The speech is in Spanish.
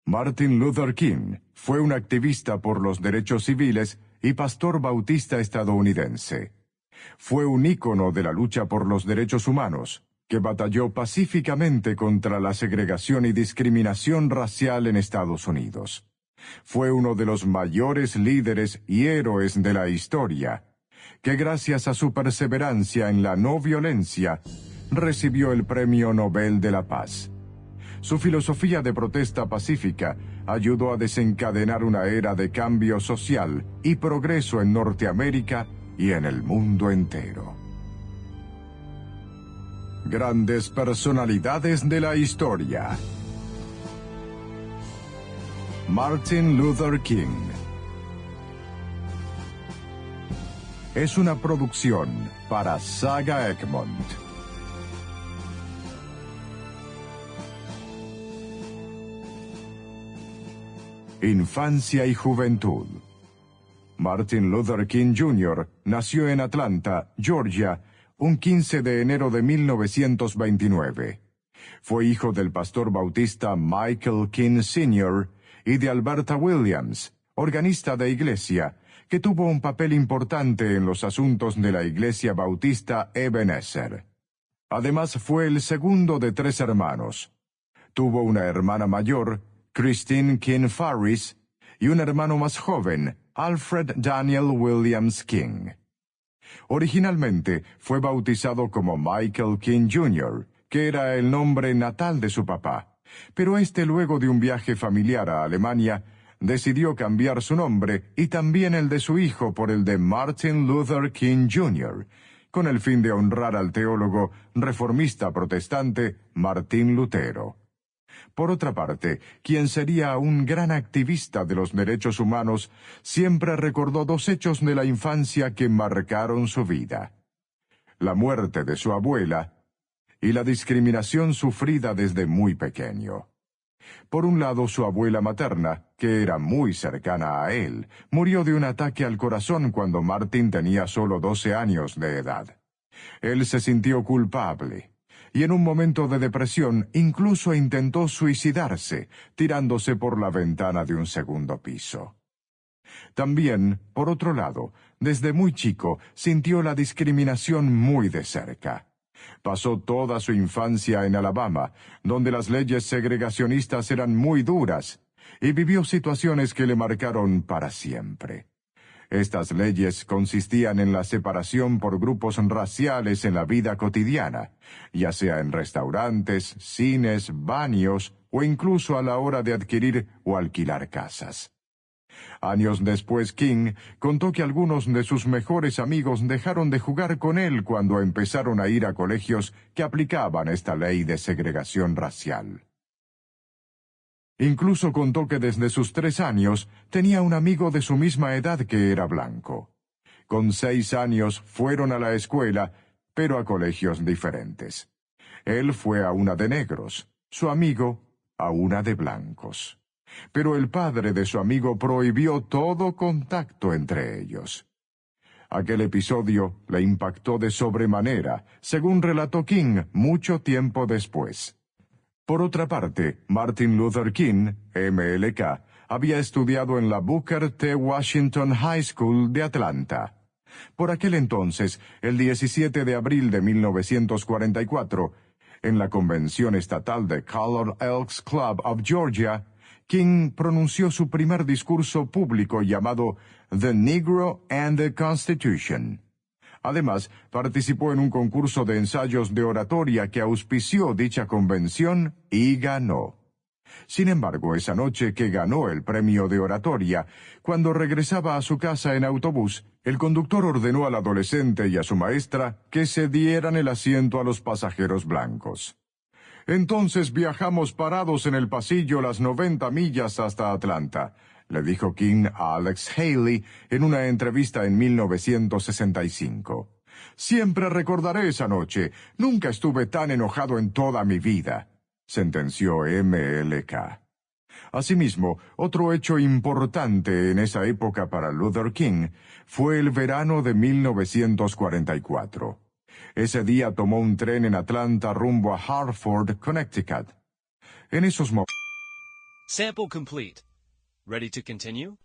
Martin Luther King fue un activista por los derechos civiles y pastor bautista estadounidense. Fue un ícono de la lucha por los derechos humanos, que batalló pacíficamente contra la segregación y discriminación racial en Estados Unidos. Fue uno de los mayores líderes y héroes de la historia, que gracias a su perseverancia en la no violencia, recibió el Premio Nobel de la Paz. Su filosofía de protesta pacífica ayudó a desencadenar una era de cambio social y progreso en Norteamérica y en el mundo entero. Grandes personalidades de la historia. Martin Luther King. Es una producción para Saga Egmont. Infancia y juventud. Martin Luther King Jr. nació en Atlanta, Georgia, un 15 de enero de 1929. Fue hijo del pastor bautista Michael King Sr. y de Alberta Williams, organista de iglesia, que tuvo un papel importante en los asuntos de la iglesia bautista Ebenezer. Además, fue el segundo de 3 hermanos. Tuvo una hermana mayor, Christine King Farris, y un hermano más joven, Alfred Daniel Williams King. Originalmente fue bautizado como Michael King Jr., que era el nombre natal de su papá, pero luego de un viaje familiar a Alemania, decidió cambiar su nombre y también el de su hijo por el de Martin Luther King Jr., con el fin de honrar al teólogo reformista protestante Martín Lutero. Por otra parte, quien sería un gran activista de los derechos humanos, siempre recordó 2 hechos de la infancia que marcaron su vida: la muerte de su abuela y la discriminación sufrida desde muy pequeño. Por un lado, su abuela materna, que era muy cercana a él, murió de un ataque al corazón cuando Martin tenía solo 12 años de edad. Él se sintió culpable, y en un momento de depresión incluso intentó suicidarse, tirándose por la ventana de un segundo piso. También, por otro lado, desde muy chico sintió la discriminación muy de cerca. Pasó toda su infancia en Alabama, donde las leyes segregacionistas eran muy duras, y vivió situaciones que le marcaron para siempre. Estas leyes consistían en la separación por grupos raciales en la vida cotidiana, ya sea en restaurantes, cines, baños o incluso a la hora de adquirir o alquilar casas. Años después, King contó que algunos de sus mejores amigos dejaron de jugar con él cuando empezaron a ir a colegios que aplicaban esta ley de segregación racial. Incluso contó que desde sus 3 años tenía un amigo de su misma edad que era blanco. Con 6 años fueron a la escuela, pero a colegios diferentes. Él fue a una de negros, su amigo a una de blancos. Pero el padre de su amigo prohibió todo contacto entre ellos. Aquel episodio le impactó de sobremanera, según relató King mucho tiempo después. Por otra parte, Martin Luther King, MLK, había estudiado en la Booker T. Washington High School de Atlanta. Por aquel entonces, el 17 de abril de 1944, en la convención estatal de Colored Elks Club of Georgia, King pronunció su primer discurso público llamado The Negro and the Constitution. Además, participó en un concurso de ensayos de oratoria que auspició dicha convención y ganó. Sin embargo, esa noche que ganó el premio de oratoria, cuando regresaba a su casa en autobús, el conductor ordenó al adolescente y a su maestra que se dieran el asiento a los pasajeros blancos. «Entonces viajamos parados en el pasillo las 90 millas hasta Atlanta», le dijo King a Alex Haley en una entrevista en 1965. «Siempre recordaré esa noche. Nunca estuve tan enojado en toda mi vida», sentenció MLK. Asimismo, otro hecho importante en esa época para Luther King fue el verano de 1944. Ese día tomó un tren en Atlanta rumbo a Hartford, Connecticut. En esos momentos... Sample complete. Ready to continue?